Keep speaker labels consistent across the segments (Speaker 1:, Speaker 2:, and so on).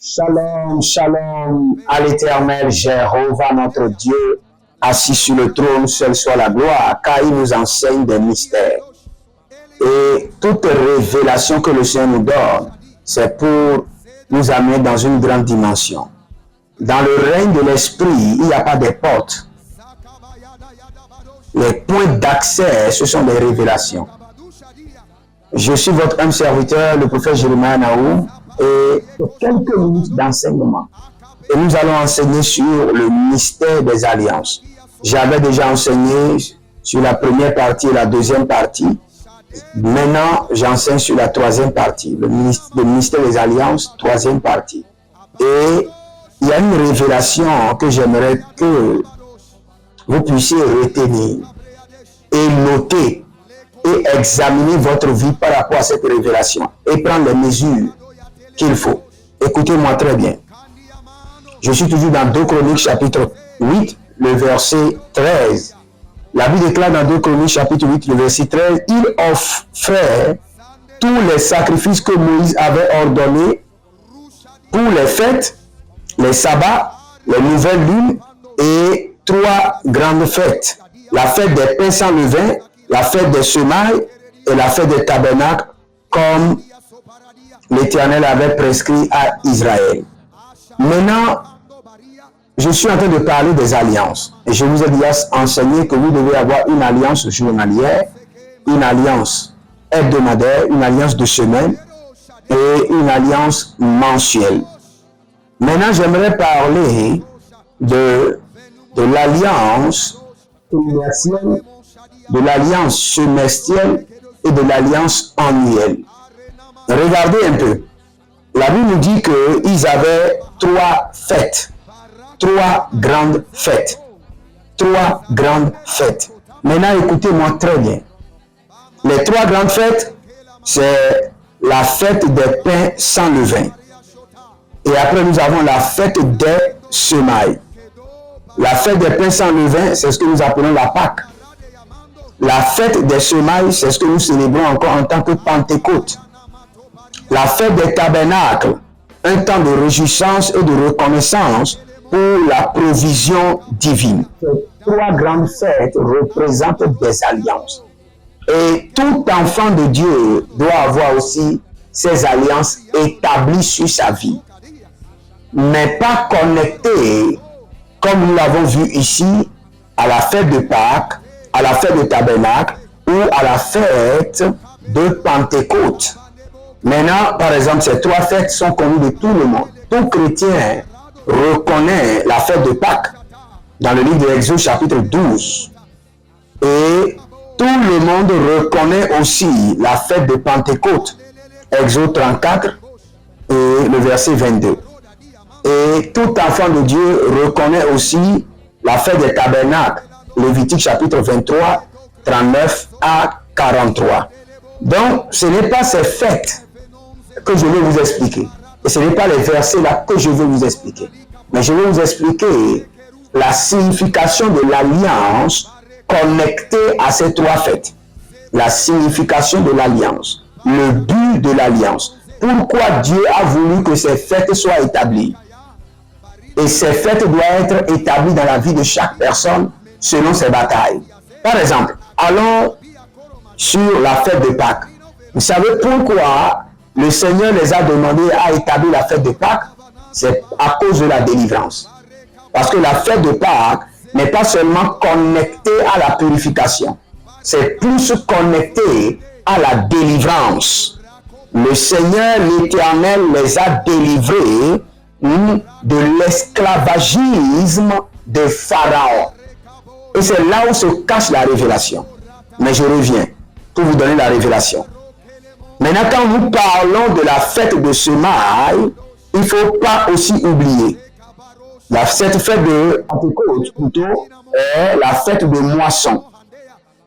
Speaker 1: Shalom, shalom à l'Éternel, Jéhovah notre Dieu, assis sur le trône, seul soit la gloire, car il nous enseigne des mystères. Et toute révélation que le Seigneur nous donne, c'est pour nous amener dans une grande dimension. Dans le règne de l'Esprit, il n'y a pas de portes. Les points d'accès, ce sont des révélations. Je suis votre humble serviteur, le prophète Jérémie Naoum, et pour quelques minutes d'enseignement. Et nous allons enseigner sur le mystère des alliances. J'avais déjà enseigné sur la première partie et la deuxième partie. Maintenant, j'enseigne sur la troisième partie, le mystère des alliances, troisième partie. Et il y a une révélation que j'aimerais que vous puissiez retenir et noter et examiner votre vie par rapport à cette révélation et prendre les mesures qu'il faut. Écoutez-moi très bien. Je suis toujours dans 2 Chroniques chapitre 8, le verset 13. La Bible déclare dans 2 Chroniques chapitre 8, le verset 13, il offrait tous les sacrifices que Moïse avait ordonnés pour les fêtes, les sabbats, les nouvelles lunes et 3 grandes fêtes. La fête des pains sans levain, la fête des semailles et la fête des tabernacles, comme l'Éternel avait prescrit à Israël. Maintenant, je suis en train de parler des alliances. Et je vous ai déjà enseigné que vous devez avoir une alliance journalière, une alliance hebdomadaire, une alliance de semaine et une alliance mensuelle. Maintenant, j'aimerais parler de l'alliance trimestrielle, de l'alliance semestrielle et de l'alliance annuelle. Regardez un peu. La Bible nous dit qu'ils avaient 3 fêtes. 3 grandes fêtes. 3 grandes fêtes. Maintenant, écoutez-moi très bien. Les 3 grandes fêtes, c'est la fête des pains sans levain. Et après, nous avons la fête des semailles. La fête des pains sans levain, c'est ce que nous appelons la Pâque. La fête des semailles, c'est ce que nous célébrons encore en tant que Pentecôte. La fête des tabernacles, un temps de réjouissance et de reconnaissance pour la provision divine. Ces 3 grandes fêtes représentent des alliances. Et tout enfant de Dieu doit avoir aussi ces alliances établies sur sa vie, mais pas connectées, comme nous l'avons vu ici, à la fête de Pâques, à la fête de Tabernacle ou à la fête de Pentecôte. Maintenant, par exemple, ces 3 fêtes sont connues de tout le monde. Tout chrétien reconnaît la fête de Pâques dans le livre de l'Exode chapitre 12. Et tout le monde reconnaît aussi la fête de Pentecôte, Exode 34 et le verset 22. Et tout enfant de Dieu reconnaît aussi la fête des tabernacles, Lévitique chapitre 23, 39 à 43. Donc, ce n'est pas ces fêtes que je vais vous expliquer. Et ce n'est pas les versets là que je vais vous expliquer. Mais je vais vous expliquer la signification de l'alliance connectée à ces trois fêtes. La signification de l'alliance. Le but de l'alliance. Pourquoi Dieu a voulu que ces fêtes soient établies. Et ces fêtes doivent être établies dans la vie de chaque personne selon ses batailles. Par exemple, allons sur la fête de Pâques. Vous savez pourquoi le Seigneur les a demandé à établir la fête de Pâques? C'est à cause de la délivrance. Parce que la fête de Pâques n'est pas seulement connectée à la purification, c'est plus connecté à la délivrance. Le Seigneur, l'Éternel, les a délivrés de l'esclavagisme de Pharaon. Et c'est là où se cache la révélation. Mais je reviens pour vous donner la révélation. Maintenant, quand nous parlons de la fête de semailles, il ne faut pas aussi oublier. Cette fête de Pentecôte, plutôt, est la fête de moisson,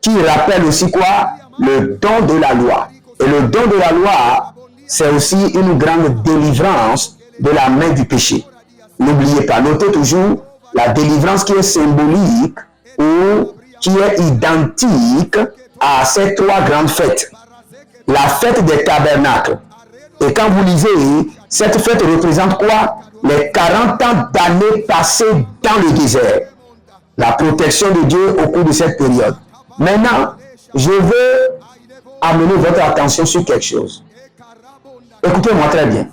Speaker 1: qui rappelle aussi quoi? Le don de la loi. Et le don de la loi, c'est aussi une grande délivrance de la main du péché. N'oubliez pas, notez toujours la délivrance qui est symbolique ou qui est identique à ces trois grandes fêtes. La fête des tabernacles. Et quand vous lisez, cette fête représente quoi? Les 40 ans d'années passées dans le désert. La protection de Dieu au cours de cette période. Maintenant, je veux amener votre attention sur quelque chose. Écoutez-moi très bien.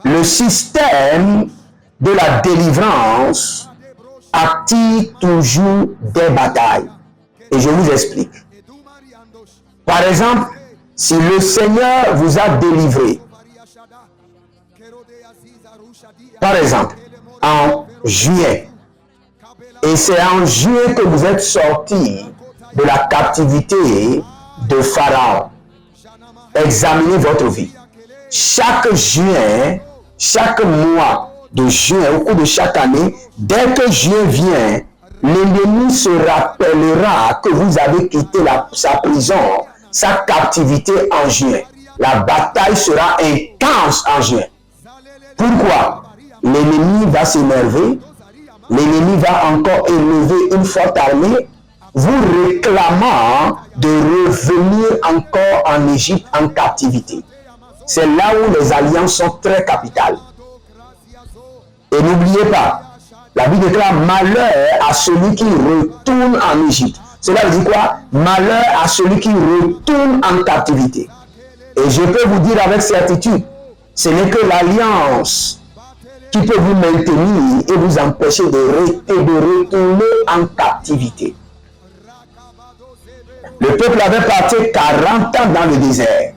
Speaker 1: Le système de la délivrance attire toujours des batailles. Et je vous explique. Par exemple, si le Seigneur vous a délivré, par exemple, en juillet, et c'est en juillet que vous êtes sortis de la captivité de Pharaon, examinez votre vie. Chaque juin, chaque mois de juin, au cours de chaque année, dès que juin vient, l'ennemi se rappellera que vous avez quitté sa prison, sa captivité en juin. La bataille sera intense en juin. Pourquoi? L'ennemi va s'énerver, l'ennemi va encore élever une forte armée, vous réclamant de revenir encore en Égypte en captivité. C'est là où les alliances sont très capitales. Et n'oubliez pas, la Bible déclare malheur à celui qui retourne en Égypte. Cela veut dire quoi? Malheur à celui qui retourne en captivité. Et je peux vous dire avec certitude, ce n'est que l'alliance qui peut vous maintenir et vous empêcher de retourner en captivité. Le peuple avait passé 40 ans dans le désert.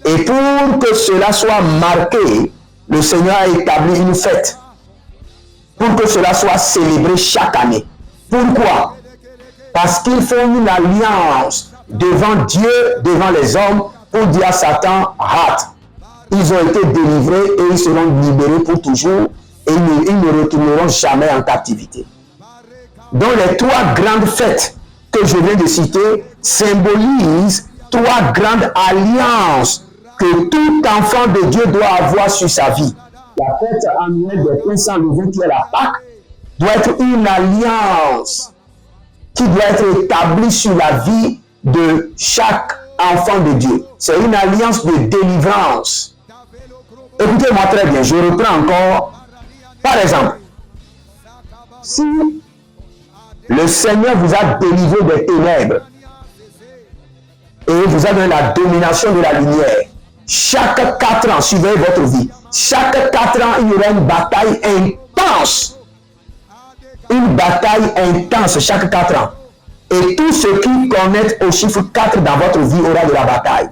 Speaker 1: Et pour que cela soit marqué, le Seigneur a établi une fête. Pour que cela soit célébré chaque année. Pourquoi? Parce qu'ils font une alliance devant Dieu, devant les hommes, pour dire à Satan, rate. Ils ont été délivrés et ils seront libérés pour toujours et ils ne retourneront jamais en captivité. Donc les trois grandes fêtes que je viens de citer symbolisent trois grandes alliances que tout enfant de Dieu doit avoir sur sa vie. La fête annuelle des pains sans levain qui est la Pâque doit être une alliance qui doit être établie sur la vie de chaque enfant de Dieu. C'est une alliance de délivrance. Écoutez-moi très bien, je reprends encore. Par exemple, si le Seigneur vous a délivré des ténèbres et vous a donné la domination de la lumière, chaque 4 ans, suivez votre vie, chaque 4 ans, il y aura une bataille intense. Une bataille intense chaque 4 ans. Et tous ceux qui connaissent au chiffre 4 dans votre vie aura de la bataille.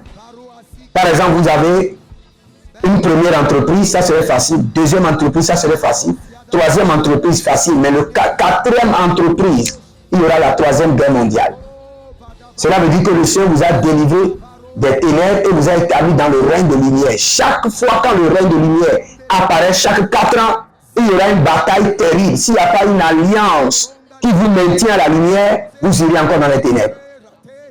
Speaker 1: Par exemple, vous avez une première entreprise, ça serait facile. Deuxième entreprise, ça serait facile. Troisième entreprise, facile. Mais le quatrième entreprise, il y aura la troisième guerre mondiale. Cela veut dire que le Seigneur vous a délivré des ténèbres et vous a établi dans le règne de lumière. Chaque fois quand le règne de lumière apparaît, chaque 4 ans, il y aura une bataille terrible. S'il n'y a pas une alliance qui vous maintient à la lumière, vous irez encore dans les ténèbres.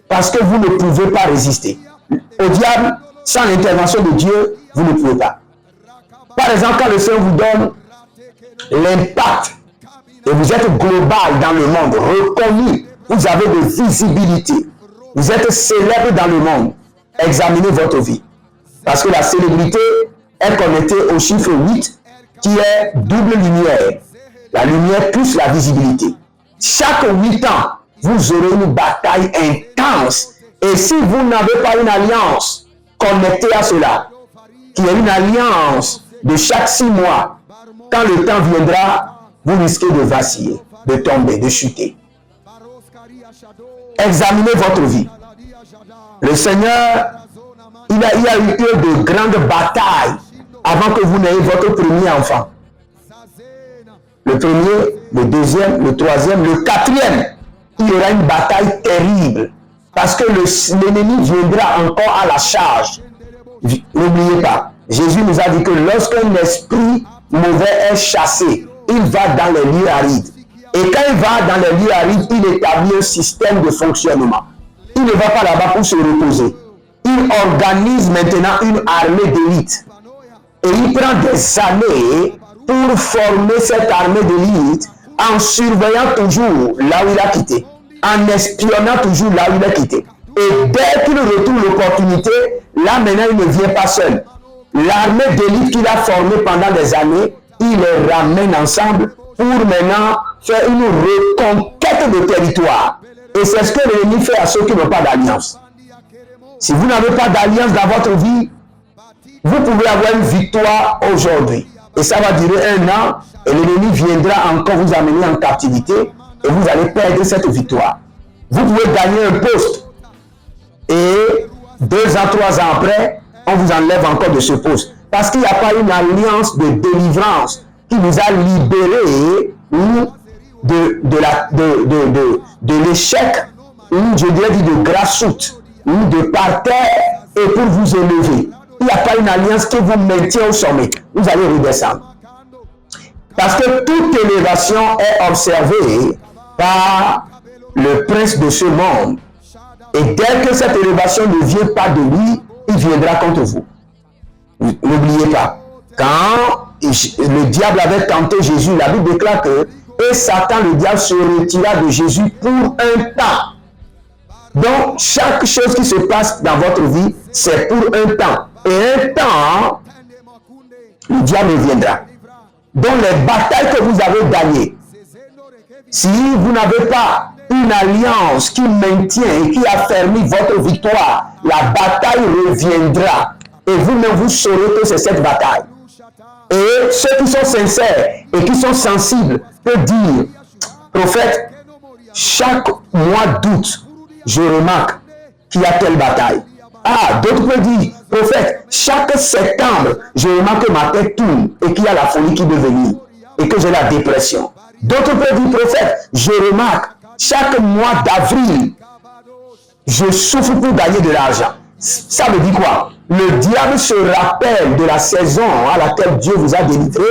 Speaker 1: Parce que vous ne pouvez pas résister. Au diable, Sans l'intervention de Dieu, vous ne pouvez pas. Par exemple, quand le Seigneur vous donne l'impact et vous êtes global dans le monde, reconnu, vous avez de visibilité, vous êtes célèbre dans le monde, examinez votre vie. Parce que la célébrité est connectée au chiffre 8 qui est double lumière. La lumière plus la visibilité. Chaque 8 ans, vous aurez une bataille intense. Et si vous n'avez pas une alliance connectée à cela, qui est une alliance de chaque 6 mois, quand le temps viendra, vous risquez de vaciller, de tomber, de chuter. Examinez votre vie. Le Seigneur, il y a eu de grandes batailles avant que vous n'ayez votre premier enfant. Le premier, le deuxième, le troisième, le quatrième, il y aura une bataille terrible parce que l'ennemi viendra encore à la charge. N'oubliez pas, Jésus nous a dit que lorsqu'un esprit mauvais est chassé, il va dans les lieux arides. Et quand il va dans les lieux arides, il établit un système de fonctionnement. Il ne va pas là-bas pour se reposer. Il organise maintenant une armée d'élite. Et il prend des années pour former cette armée d'élite en surveillant toujours là où il a quitté, en espionnant toujours là où il a quitté. Et dès qu'il retrouve l'opportunité, là maintenant il ne vient pas seul. L'armée d'élite qu'il a formée pendant des années, il les ramène ensemble pour maintenant faire une reconquête de territoire. Et c'est ce que l'ennemi fait à ceux qui n'ont pas d'alliance. Si vous n'avez pas d'alliance dans votre vie, vous pouvez avoir une victoire aujourd'hui. Et ça va durer 1 an. Et l'ennemi viendra encore vous amener en captivité. Et vous allez perdre cette victoire. Vous pouvez gagner un poste. Et 2 ans, 3 ans après, on vous enlève encore de ce poste. Parce qu'il n'y a pas une alliance de délivrance qui vous a libéré de l'échec, ou je dirais de grassroots, ou de par terre, et pour vous élever. Il n'y a pas une alliance qui vous maintient au sommet. Vous allez redescendre. Parce que toute élévation est observée par le prince de ce monde. Et dès que cette élévation ne vient pas de lui, il viendra contre vous. N'oubliez pas, quand le diable avait tenté Jésus, la Bible déclare que et Satan, le diable, se retira de Jésus pour un temps. Donc, chaque chose qui se passe dans votre vie, c'est pour un temps. Et un temps, le diable viendra. Donc, les batailles que vous avez gagnées, si vous n'avez pas une alliance qui maintient et qui affermit votre victoire, la bataille reviendra. Et vous-même, vous saurez que c'est cette bataille. Et ceux qui sont sincères et qui sont sensibles peuvent dire, prophète, chaque mois d'août, je remarque qu'il y a telle bataille. Ah, d'autres peuvent dire, prophète, chaque septembre, je remarque que ma tête tourne et qu'il y a la folie qui peut venir et que j'ai la dépression. D'autres peuvent dire, prophète, je remarque, chaque mois d'avril, je souffre pour gagner de l'argent. Ça veut dire quoi? Le diable se rappelle de la saison à laquelle Dieu vous a délivré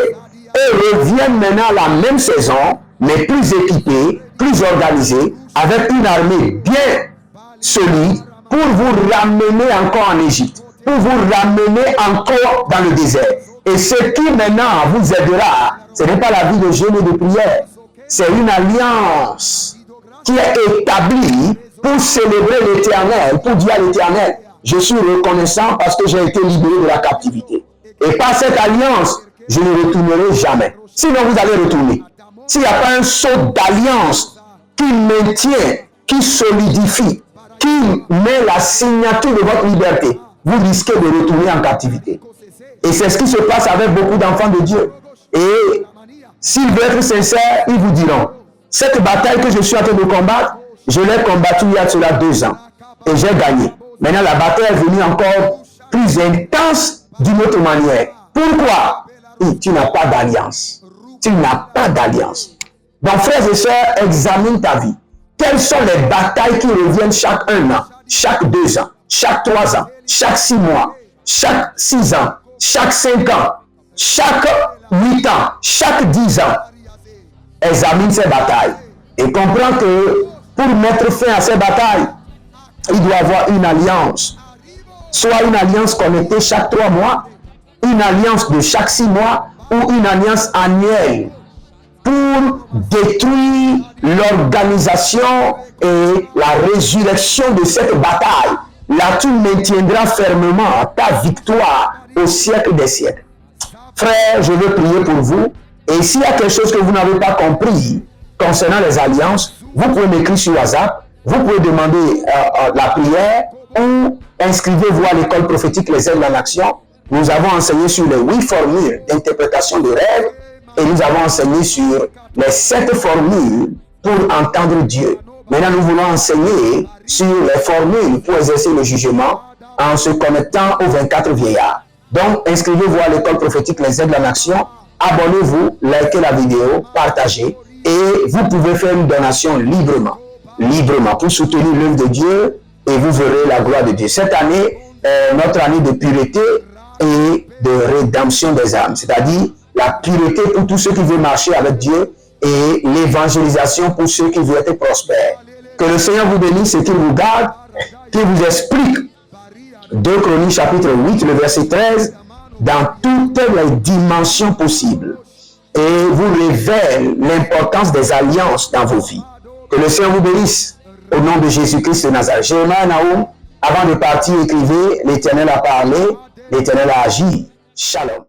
Speaker 1: et revient maintenant à la même saison, mais plus équipé, plus organisé, avec une armée bien solide pour vous ramener encore en Égypte, pour vous ramener encore dans le désert. Et ce qui maintenant vous aidera, ce n'est pas la vie de jeûne et de prière, c'est une alliance qui est établie pour célébrer l'Éternel, pour dire à l'Éternel, je suis reconnaissant parce que j'ai été libéré de la captivité. Et par cette alliance, je ne retournerai jamais. Sinon, vous allez retourner. S'il n'y a pas un saut d'alliance qui maintient, qui solidifie, qui met la signature de votre liberté, vous risquez de retourner en captivité. Et c'est ce qui se passe avec beaucoup d'enfants de Dieu. Et s'ils veulent être sincères, ils vous diront, cette bataille que je suis en train de combattre, je l'ai combattue il y a cela 2 ans. Et j'ai gagné. Maintenant, la bataille est venue encore plus intense d'une autre manière. Pourquoi? Tu n'as pas d'alliance. Tu n'as pas d'alliance. Donc, frères et sœurs, examine ta vie. Quelles sont les batailles qui reviennent chaque 1 an, chaque 2 ans, chaque 3 ans, chaque 6 mois, chaque 6 ans, chaque 5 ans, chaque 8 ans, chaque 10 ans? Examine ces batailles et comprends que pour mettre fin à ces batailles, il doit y avoir une alliance soit une alliance connectée chaque 3 mois, une alliance de chaque 6 mois ou une alliance annuelle pour détruire l'organisation et la résurrection de cette bataille. Là, tu maintiendras fermement ta victoire au siècle des siècles. Frère, je veux prier pour vous. Et s'il y a quelque chose que vous n'avez pas compris concernant les alliances, vous pouvez m'écrire sur WhatsApp, vous pouvez demander la prière ou inscrivez-vous à l'école prophétique Les Ailes en Action. Nous avons enseigné sur les 8 formules d'interprétation de rêves et nous avons enseigné sur les 7 formules pour entendre Dieu. Maintenant, nous voulons enseigner sur les formules pour exercer le jugement en se connectant aux 24 vieillards. Donc, inscrivez-vous à l'école prophétique Les Ailes en Action, abonnez-vous, likez la vidéo, partagez et vous pouvez faire une donation librement pour soutenir l'œuvre de Dieu et vous verrez la gloire de Dieu. Cette année est notre année de pureté et de rédemption des âmes, c'est-à-dire la pureté pour tous ceux qui veulent marcher avec Dieu et l'évangélisation pour ceux qui veulent être prospères. Que le Seigneur vous bénisse et qu'il vous garde, qu'il vous explique 2 Chroniques chapitre 8, le verset 13, dans toutes les dimensions possibles et vous révèle l'importance des alliances dans vos vies. Que le Seigneur vous bénisse au nom de Jésus-Christ de Nazareth. Jérémie Naoum, avant de partir, écrivez, l'Éternel a parlé, l'Éternel a agi. Shalom.